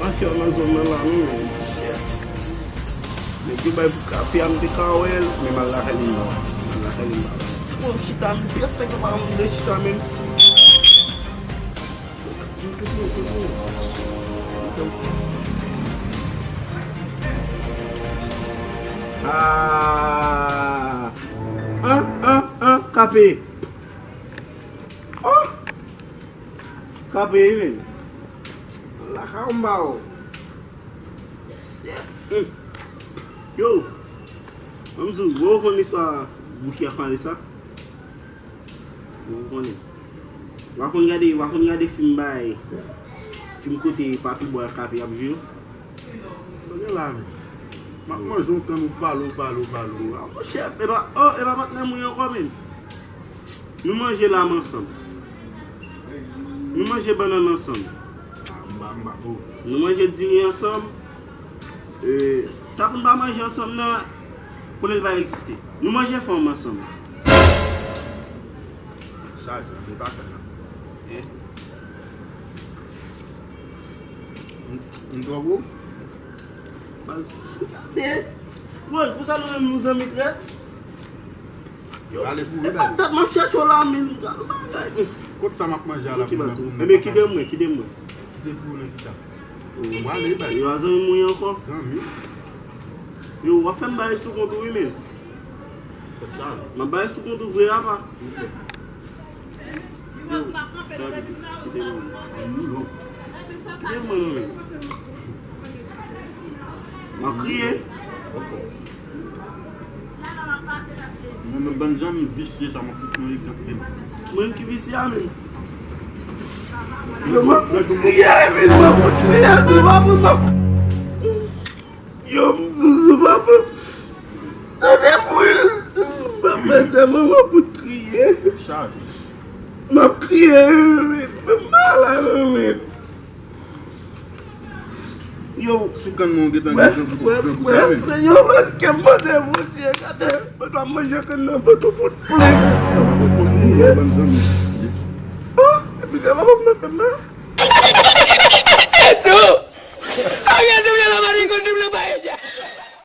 Aqui, ó, na zona lá no meio. Aqui vai ficar de cauel, me malah halimba. Pô, chitar, fica que para um deixa também. Kape. Oh, kape ini. Lah kau mau. Yo, vamos vou com isso a buquê a fazer isso. Vou com isso. Wakon gade film bay. Film côté papi boy kape a bujou. Olha lá, velho. Mas juntando palo. Chef, e ba maintenant mouillon comme même. Nous manger là ensemble. Nous manger banane ensemble. Nous manger dîner ensemble. Ça pour pas manger ensemble là, pour elle va exister. Nous manger femme ensemble. Ça, je ne pas faire. On doit où? Regardez. Ouais, vous allez nous amis très. Allez, vous, Je cherche là, mais quand ça m'a mangé à la mais qui donne moi? Qui déboule ça? Allez, bah. Yo, azan mouillon encore. Zami. Yo, on va faire un bail sous compte oui, ma bail sous compte ouvrir là-bas. Ma crié. Mon Benjamin visye ça m'a foutu un exemple. Moi qui vis ici même. Yo, ma crié, mais ma crié, tu vas pour yo, je va pas. Papa, c'est maman pour crier. Charge. Ma crié, mais mal. Yo, Soukan mon guetan yo, mas que você você cadê? Mas manger que não vai tu foot play. Ah, me dá uma